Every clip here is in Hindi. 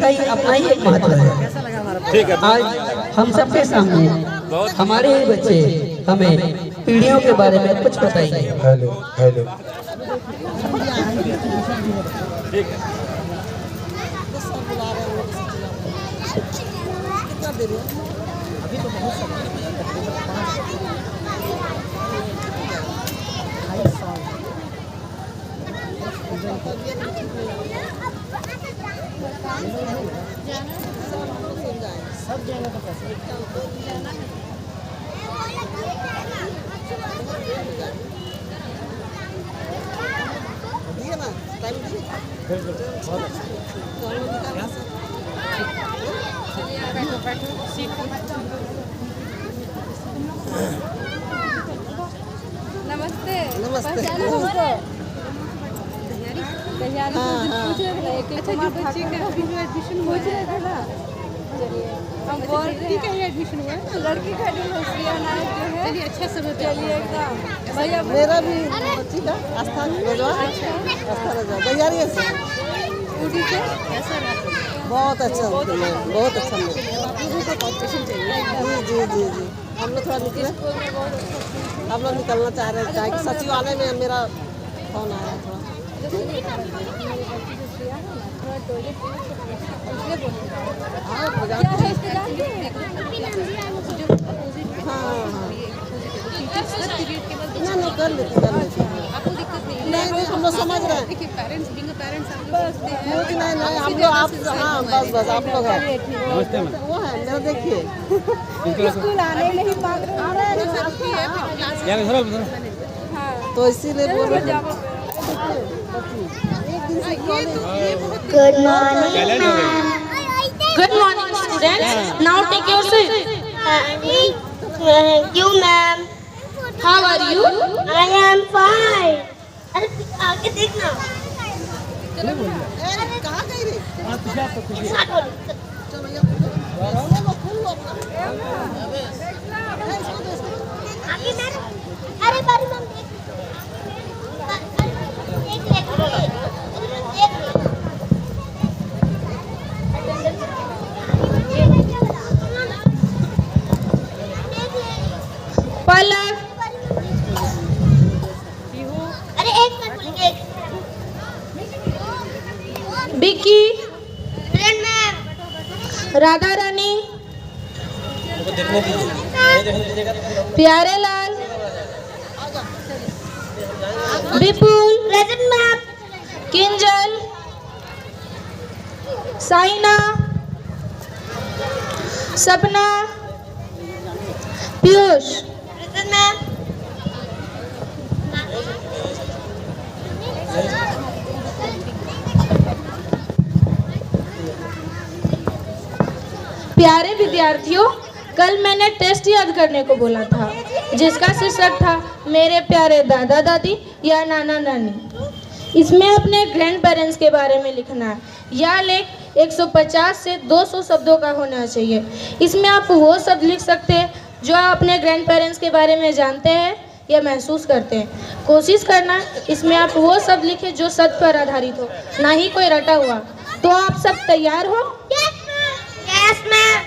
का ही अपना ही एक महत्व है। ठीक है। आज हम सबके सामने हमारे ही बच्चे हमें पीढ़ियों के बारे में कुछ बताएंगे। Hello hello. ठीक है। अभी तो बहुत समय सब जाएंगे तो कैसे दिए ना टाइम नमस्ते। नमस्ते। हम बोल रहे हैं एडमिशन हुआ है, लड़की का एडमिशन जो है। चलिए अच्छा सब चलिए एकदम भैया। मेरा भी बच्ची का आस्था रजवा, आस्था रजवा तैयारी से स्कूटी से कैसा रहा? बहुत अच्छा, बहुत अच्छा कॉम्पिटिशन चाहिए। जी जी जी जी। हम लोग थोड़ा निकले, हम लोग निकलना चाह रहे हैं कि सचिवालय में मेरा फोन आया है थोड़ा। ना कर लेती आपको दिक्कत नहीं, हम लोग समझ रहे हैं। देखिए पेरेंट्स बीइंग अ पेरेंट्स नहीं हम लोग आप, हाँ बस आप लोग हैं। वो है मेरा, देखिए स्कूल आने नहीं मांग रहे तो इसीलिए बोल रहे हैं। Good morning, ma'am. Good morning, students. Now take your seat. Thank you, ma'am. How are you? I am fine. अरे आगे देखना। कहाँ गई रे? आगे मैम, अरे बारी मैम देख पलक, अरे एक मिनट, बिक्की, मैम, राधा रानी, प्यारे लाल, विपुल, प्रेजेंट मैम, किंजल, साइना, सपना, पीयूष। Present ma'am. प्यारे विद्यार्थियों, कल मैंने टेस्ट याद करने को बोला था जिसका शीर्षक था मेरे प्यारे दादा दादी या नाना नानी। इसमें अपने ग्रैंड पेरेंट्स के बारे में लिखना है। यह लेख 150 से 200 शब्दों का होना चाहिए। इसमें आप वो शब्द लिख सकते हैं जो आप अपने ग्रैंड पेरेंट्स के बारे में जानते हैं या महसूस करते हैं। कोशिश करना इसमें आप वो शब्द लिखें जो सत्य पर आधारित हो, ना ही कोई रटा हुआ। तो आप सब तैयार हो? Yes, ma'am.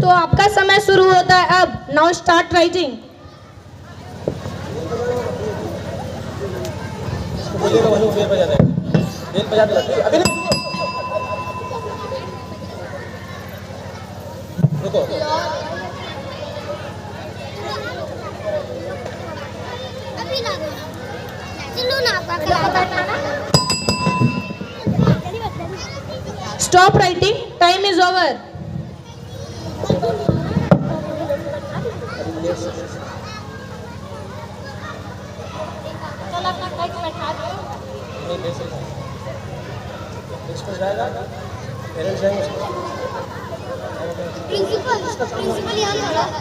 तो आपका समय शुरू होता है अब। Now start writing. Stop writing. Time is over. Principal यहाँ खड़ा है।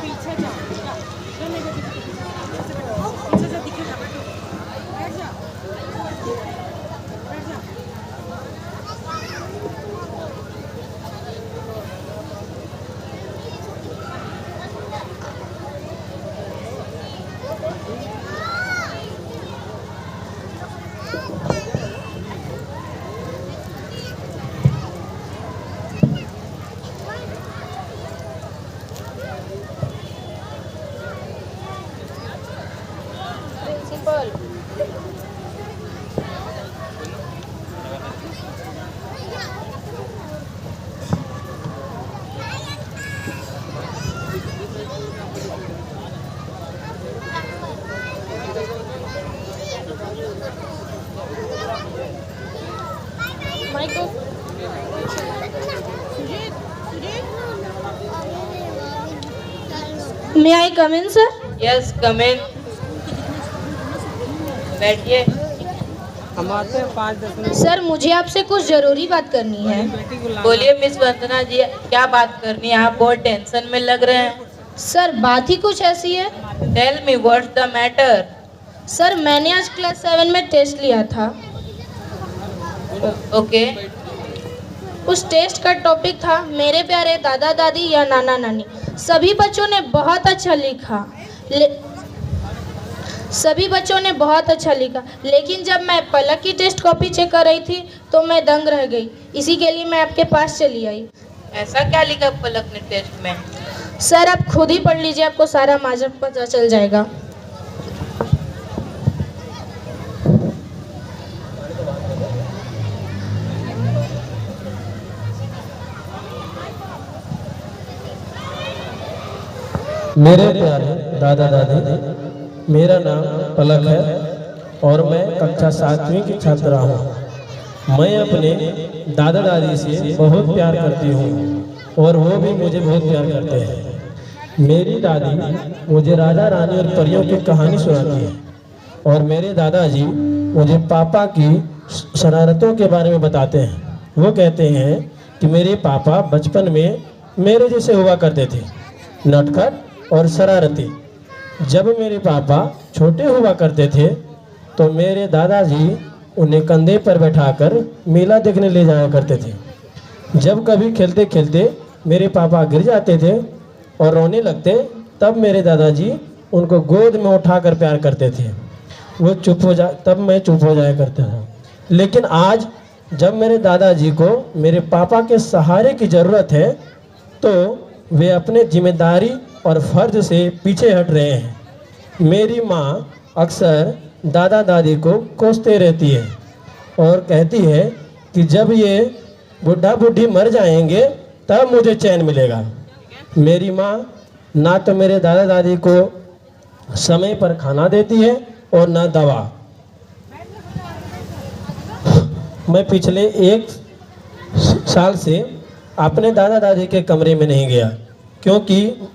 May I come in sir? Yes come in. बैठिए। हम आते हैं 5-10 मिनट। सर मुझे आपसे कुछ ज़रूरी बात करनी है। बोलिए मिस वंदना जी, क्या बात करनी है? आप बहुत टेंशन में लग रहे हैं। सर बात ही कुछ ऐसी है। Tell me what's the matter. Sir मैंने आज क्लास 7 में टेस्ट लिया था। ओके। उस टेस्ट का टॉपिक था मेरे प्यारे दादा दादी या नाना नानी। सभी बच्चों ने बहुत अच्छा लिखा। लेकिन जब मैं पलक की टेस्ट कॉपी चेक कर रही थी तो मैं दंग रह गई। इसी के लिए मैं आपके पास चली आई। ऐसा क्या लिखा पलक ने टेस्ट में? सर आप खुद ही पढ़ लीजिए, आपको सारा माजरा पता चल जाएगा। मेरे प्यारे दादा दादी, मेरा नाम पलक है और मैं कक्षा 7वीं की छात्रा हूँ। मैं अपने दादा दादी से बहुत प्यार करती हूँ और वो भी मुझे बहुत प्यार करते हैं। मेरी दादी मुझे राजा रानी और परियों की कहानी सुनाती है और मेरे दादाजी मुझे पापा की शरारतों के बारे में बताते हैं। वो कहते हैं कि मेरे पापा बचपन में मेरे जैसे हुआ करते थे, नटखट और शरारती। जब मेरे पापा छोटे हुआ करते थे तो मेरे दादाजी उन्हें कंधे पर बैठाकर मेला देखने ले जाया करते थे। जब कभी खेलते खेलते मेरे पापा गिर जाते थे और रोने लगते, तब मेरे दादाजी उनको गोद में उठाकर प्यार करते थे। तब मैं चुप हो जाया करता था। लेकिन आज जब मेरे दादाजी को मेरे पापा के सहारे की ज़रूरत है तो वे अपने जिम्मेदारी और फर्ज से पीछे हट रहे हैं। मेरी माँ अक्सर दादा दादी को कोसते रहती है और कहती है कि जब ये बुढ़ा बुढ़ी मर जाएंगे तब मुझे चैन मिलेगा। मेरी माँ ना तो मेरे दादा दादी को समय पर खाना देती है और ना दवा। मैं पिछले 1 साल से अपने दादा दादी के कमरे में नहीं गया क्योंकि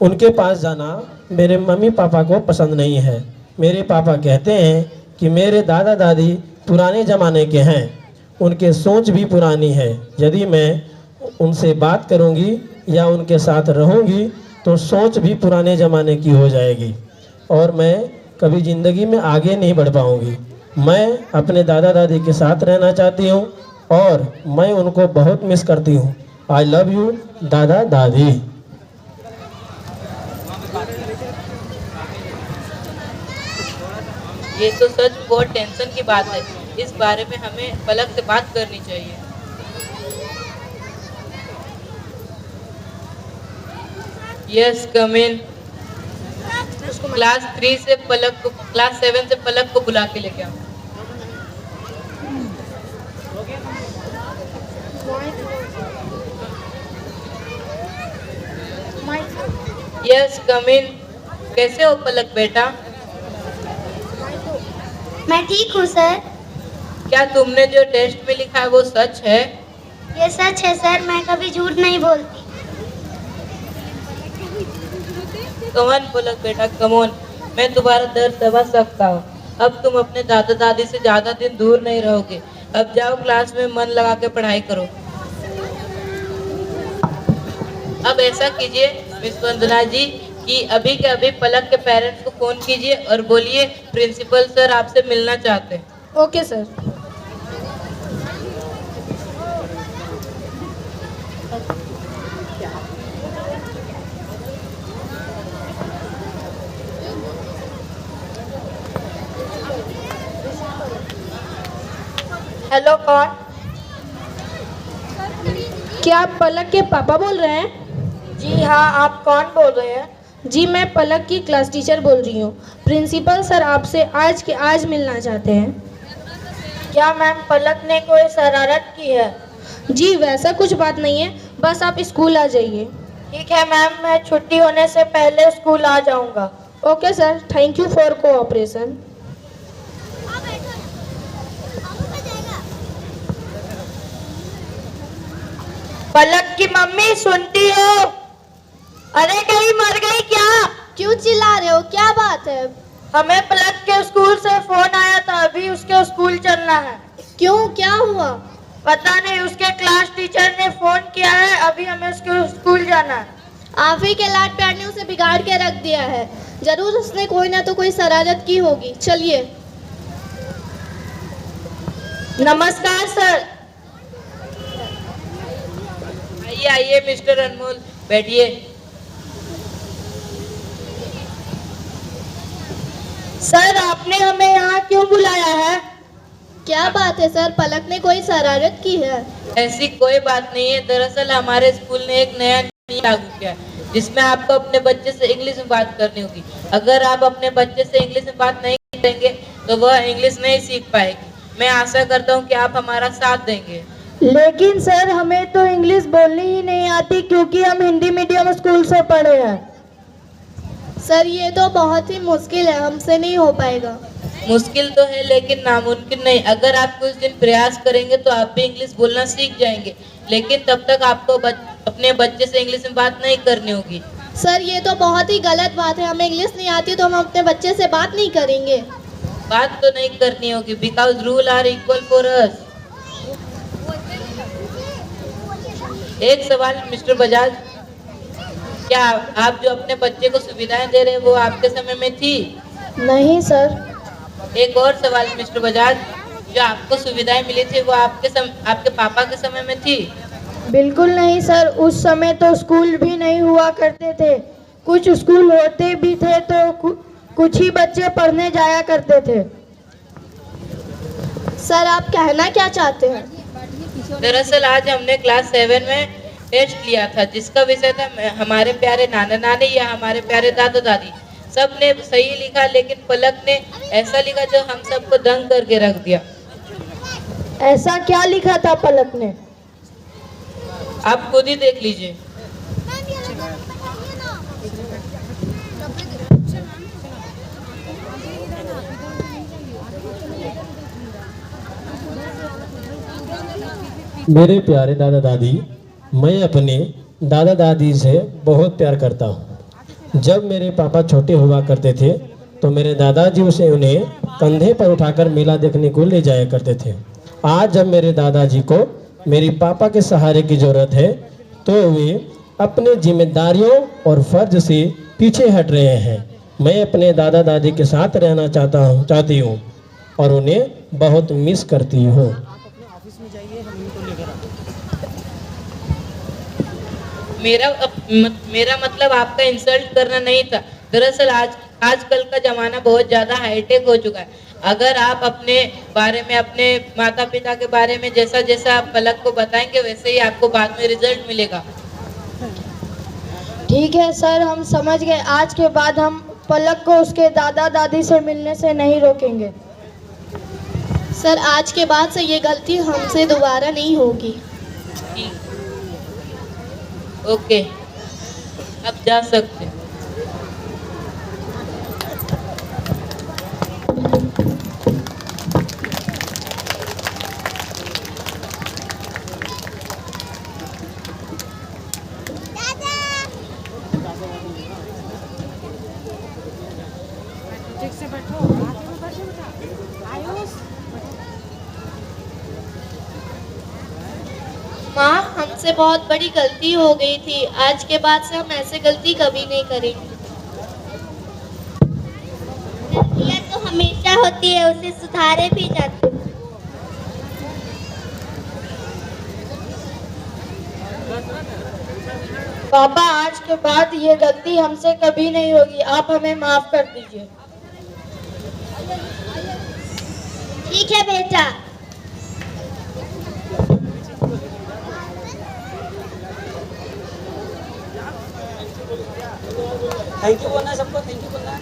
उनके पास जाना मेरे मम्मी पापा को पसंद नहीं है। मेरे पापा कहते हैं कि मेरे दादा दादी पुराने ज़माने के हैं, उनके सोच भी पुरानी है। यदि मैं उनसे बात करूंगी या उनके साथ रहूंगी तो सोच भी पुराने ज़माने की हो जाएगी और मैं कभी ज़िंदगी में आगे नहीं बढ़ पाऊंगी। मैं अपने दादा दादी के साथ रहना चाहती हूं और मैं उनको बहुत मिस करती हूं। आई लव यू दादा दादी। ये तो सच बहुत टेंशन की बात है। इस बारे में हमें पलक से बात करनी चाहिए। यस कम इन। क्लास 7 से पलक को बुला के लेके आओ। यस कम इन। कैसे हो पलक बेटा? मैं ठीक हूँ सर। क्या तुमने जो टेस्ट में लिखा है वो सच है? ये सच है सर, मैं कभी झूठ नहीं बोलती। कमन पलक बेटा कमन, मैं तुम्हारा दर्द समझ सकता हूँ। अब तुम अपने दादा दादी से ज़्यादा दिन दूर नहीं रहोगे। अब जाओ क्लास में मन लगा के पढ़ाई करो। अब ऐसा कीजिए मिस वंदना जी कि अभी के अभी पलक के पेरेंट्स को फ़ोन कीजिए और बोलिए प्रिंसिपल सर आपसे मिलना चाहते हैं। Okay sir. हेलो कौन? क्या आप पलक के पापा बोल रहे हैं? जी हाँ, आप कौन बोल रहे हैं? जी मैं पलक की क्लास टीचर बोल रही हूँ। प्रिंसिपल सर आपसे आज के आज मिलना चाहते हैं। क्या मैम पलक ने कोई शरारत की है? जी वैसा कुछ बात नहीं है, बस आप स्कूल आ जाइए। ठीक है मैम, मैं छुट्टी होने से पहले स्कूल आ जाऊँगा। Okay sir, thank you for cooperation. Palak की मम्मी सुनती हो? अरे कहीं मर गई क्या? क्यों चिल्ला रहे हो, क्या बात है? हमें पलक के स्कूल से फोन आया था, अभी उसके स्कूल चलना है। क्यों, क्या हुआ? पता नहीं, उसके क्लास टीचर ने फोन किया है, अभी हमें उसके स्कूल जाना है। आप ही के लाड प्यार ने उसे बिगाड़ के रख दिया है। जरूर उसने कोई ना तो कोई शरारत की होगी। चलिए। नमस्कार सर। आइए आइए मिस्टर अनमोल, बैठिए। सर आपने हमें यहाँ क्यों बुलाया है? क्या बात है सर, पलक ने कोई शरारत की है? ऐसी कोई बात नहीं है। दरअसल हमारे स्कूल ने एक नया नियम लागू किया है जिसमें आपको अपने बच्चे से इंग्लिश में बात करनी होगी। अगर आप अपने बच्चे से इंग्लिश में बात नहीं करेंगे तो वह इंग्लिश नहीं सीख पाएगी। मैं आशा करता हूँ कि आप हमारा साथ देंगे। लेकिन सर हमें तो इंग्लिश बोलनी ही नहीं आती, क्योंकि हम हिंदी मीडियम स्कूल से पढ़े हैं। सर ये तो बहुत ही मुश्किल है, हमसे नहीं हो पाएगा। मुश्किल तो है लेकिन नामुमकिन नहीं। अगर आप कुछ दिन प्रयास करेंगे तो आप भी इंग्लिश बोलना सीख जाएंगे, लेकिन तब तक आपको अपने बच्चे से इंग्लिश में बात नहीं करनी होगी। सर ये तो बहुत ही गलत बात है, हमें इंग्लिश नहीं आती तो हम अपने बच्चे से बात नहीं करेंगे। बात तो नहीं करनी होगी, because rule are equal for us. एक सवाल मिस्टर बजाज, क्या आप जो अपने बच्चे को सुविधाएं दे रहे हैं वो आपके समय में थी? नहीं सर। एक और सवाल मिस्टर बजाज, जो आपको सुविधाएं मिली थी वो आपके पापा के समय में थी? बिल्कुल नहीं सर, उस समय तो स्कूल भी नहीं हुआ करते थे। कुछ स्कूल होते भी थे तो कुछ ही बच्चे पढ़ने जाया करते थे। सर आप कहना क्या चाहते हैं? दरअसल आज हमने क्लास 7 में टेस्ट लिया था जिसका विषय था हमारे प्यारे नाना नानी या हमारे प्यारे दादा दादी। सब ने सही लिखा, लेकिन पलक ने ऐसा लिखा जो हम सबको दंग करके रख दिया। ऐसा क्या लिखा था पलक ने? आप खुद ही देख लीजिए। मेरे प्यारे दादा दादी, मैं अपने दादा दादी से बहुत प्यार करता हूँ। जब मेरे पापा छोटे हुआ करते थे तो मेरे दादाजी उसे उन्हें कंधे पर उठाकर मेला देखने को ले जाया करते थे। आज जब मेरे दादाजी को मेरी पापा के सहारे की ज़रूरत है तो वे अपने जिम्मेदारियों और फर्ज से पीछे हट रहे हैं। मैं अपने दादा दादी के साथ रहना चाहती हूँ और उन्हें बहुत मिस करती हूँ। मेरा मतलब आपका इंसल्ट करना नहीं था। दरअसल आजकल का ज़माना बहुत ज़्यादा हाईटेक हो चुका है। अगर आप अपने बारे में, अपने माता पिता के बारे में जैसा जैसा आप पलक को बताएंगे वैसे ही आपको बाद में रिजल्ट मिलेगा। ठीक है सर, हम समझ गए। आज के बाद हम पलक को उसके दादा दादी से मिलने से नहीं रोकेंगे। सर आज के बाद से ये गलती हमसे दोबारा नहीं होगी। ओके, अब जा सकते हैं। ठीक से बैठो, आगे में बैठो बेटा। आयुष माँ, हमसे बहुत बड़ी गलती हो गई थी। आज के बाद से हम ऐसे गलती कभी नहीं करेंगे। गलतियाँ तो हमेशा होती है, उसे सुधारे भी जाते हैं। पापा, आज के बाद ये गलती हमसे कभी नहीं होगी। आप हमें माफ कर दीजिए। ठीक है बेटा। थैंक यू बोलना है सबको, थैंक यू बोलना है।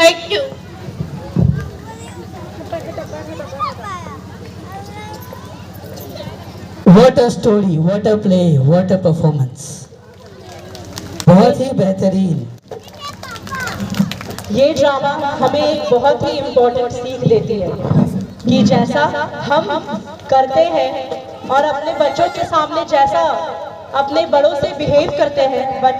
Thank you. What a story, what a play, what a performance. बहुत ही बेहतरीन। ये ड्रामा हमें एक बहुत ही इम्पोर्टेंट सीख देती है कि जैसा हम करते हैं और अपने बच्चों के सामने जैसा अपने बड़ों से बिहेव करते हैं, बच्चे